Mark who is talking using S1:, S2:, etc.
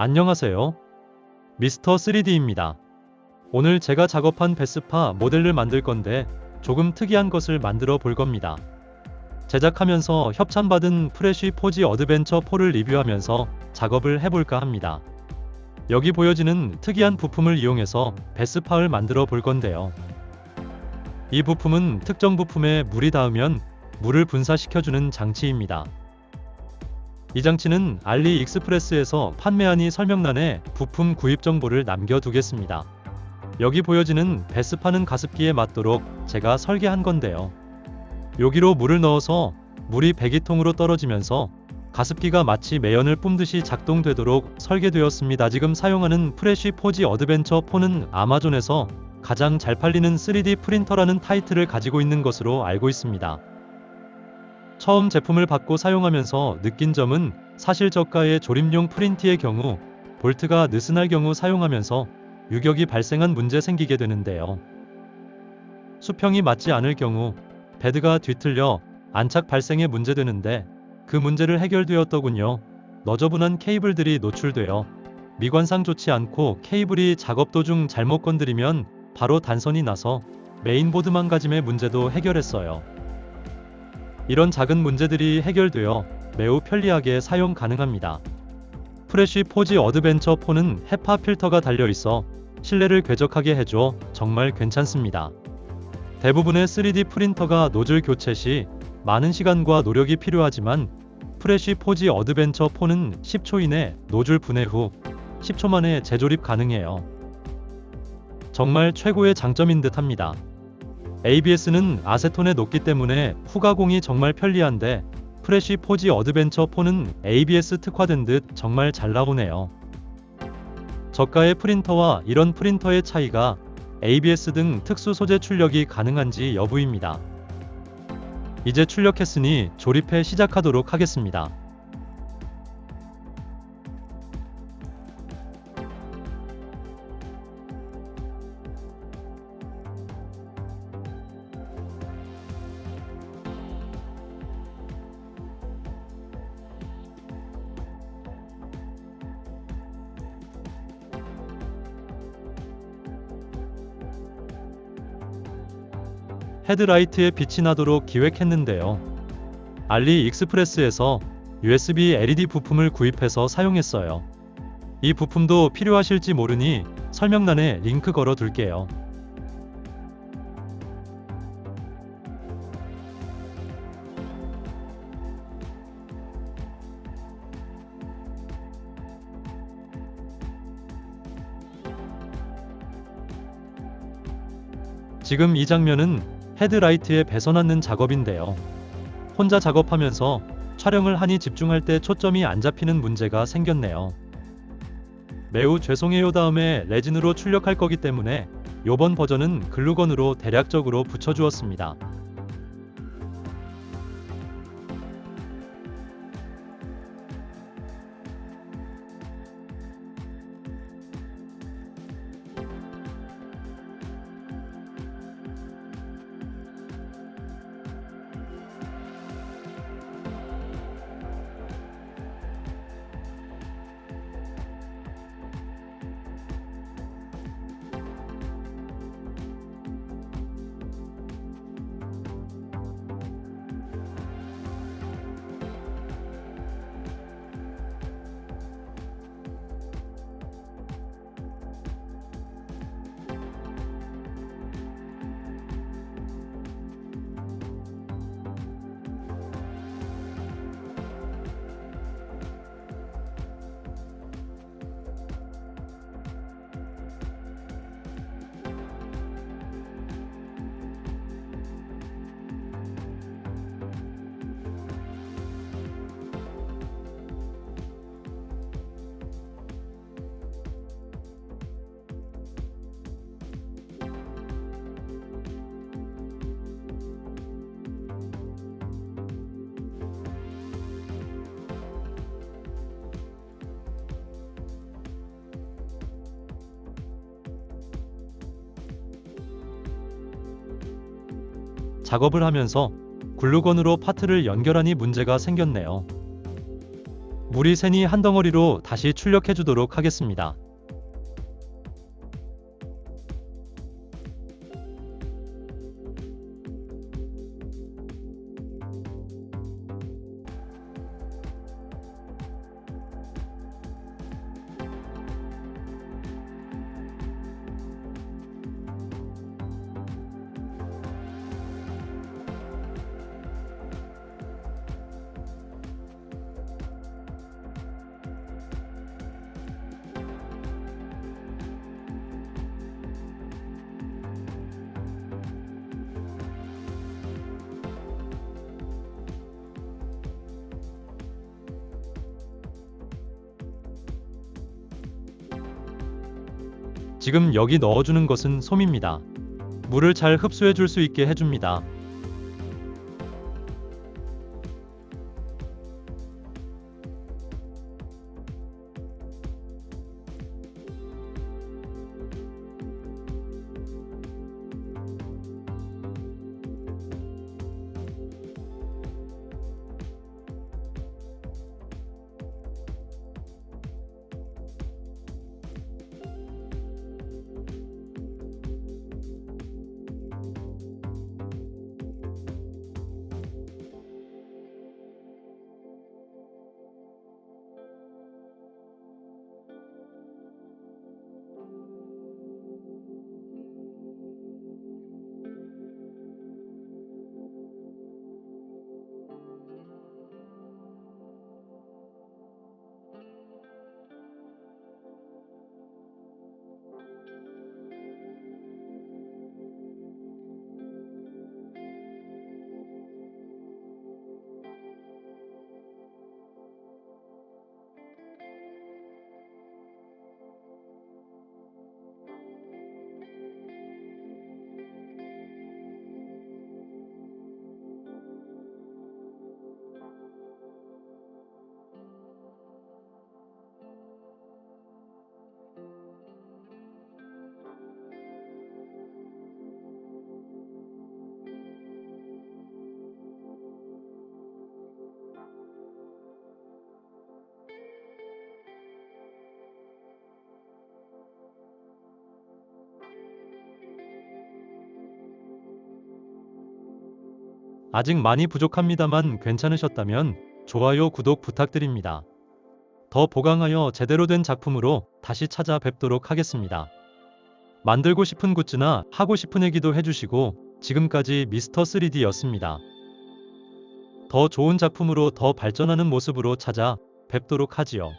S1: 안녕하세요. 미스터 3D입니다. 오늘 제가 작업한 베스파 모델을 만들 건데 조금 특이한 것을 만들어 볼 겁니다. 제작하면서 협찬받은 프레쉬 포지 어드벤처 4를 리뷰하면서 작업을 해볼까 합니다. 여기 보여지는 특이한 부품을 이용해서 베스파를 만들어 볼 건데요. 이 부품은 특정 부품에 물이 닿으면 물을 분사시켜주는 장치입니다. 이 장치는 알리익스프레스에서 판매하니 설명란에 부품 구입 정보를 남겨두겠습니다. 여기 보여지는 베스파는 가습기에 맞도록 제가 설계한 건데요. 여기로 물을 넣어서 물이 배기통으로 떨어지면서 가습기가 마치 매연을 뿜듯이 작동되도록 설계되었습니다. 지금 사용하는 프레쉬 포지 어드벤처 4는 아마존에서 가장 잘 팔리는 3D 프린터라는 타이틀을 가지고 있는 것으로 알고 있습니다. 처음 제품을 받고 사용하면서 느낀 점은 사실 저가의 조립용 프린티의 경우 볼트가 느슨할 경우 사용하면서 유격이 발생한 문제 생기게 되는데요. 수평이 맞지 않을 경우 베드가 뒤틀려 안착 발생에 문제되는데 그 문제를 해결되었더군요. 너저분한 케이블들이 노출되어 미관상 좋지 않고 케이블이 작업 도중 잘못 건드리면 바로 단선이 나서 메인보드 망가짐의 문제도 해결했어요. 이런 작은 문제들이 해결되어 매우 편리하게 사용 가능합니다. 프레쉬 포지 어드벤처 4는 헤파 필터가 달려있어 실내를 쾌적하게 해줘 정말 괜찮습니다. 대부분의 3D 프린터가 노즐 교체 시 많은 시간과 노력이 필요하지만 프레쉬 포지 어드벤처 4는 10초 이내 노즐 분해 후 10초 만에 재조립 가능해요. 정말 최고의 장점인 듯 합니다. ABS는 아세톤에 녹기 때문에 후가공이 정말 편리한데 프레쉬 포지 어드벤처 4는 ABS 특화된 듯 정말 잘 나오네요. 저가의 프린터와 이런 프린터의 차이가 ABS 등 특수 소재 출력이 가능한지 여부입니다. 이제 출력했으니 조립해 시작하도록 하겠습니다. 헤드라이트에 빛이 나도록 기획했는데요. 알리익스프레스에서 USB LED 부품을 구입해서 사용했어요. 이 부품도 필요하실지 모르니 설명란에 링크 걸어 둘게요. 지금 이 장면은 헤드라이트에 배선하는 작업인데요. 혼자 작업하면서 촬영을 하니 집중할 때 초점이 안 잡히는 문제가 생겼네요. 매우 죄송해요. 다음에 레진으로 출력할 거기 때문에 요번 버전은 글루건으로 대략적으로 붙여주었습니다. 작업을 하면서 글루건으로 파트를 연결하니 문제가 생겼네요. 물이 새니 한 덩어리로 다시 출력해 주도록 하겠습니다. 지금 여기 넣어주는 것은 솜입니다. 물을 잘 흡수해 줄 수 있게 해줍니다. 아직 많이 부족합니다만 괜찮으셨다면 좋아요, 구독 부탁드립니다. 더 보강하여 제대로 된 작품으로 다시 찾아뵙도록 하겠습니다. 만들고 싶은 굿즈나 하고 싶은 얘기도 해주시고 지금까지 미스터 3D였습니다. 더 좋은 작품으로 더 발전하는 모습으로 찾아뵙도록 하지요.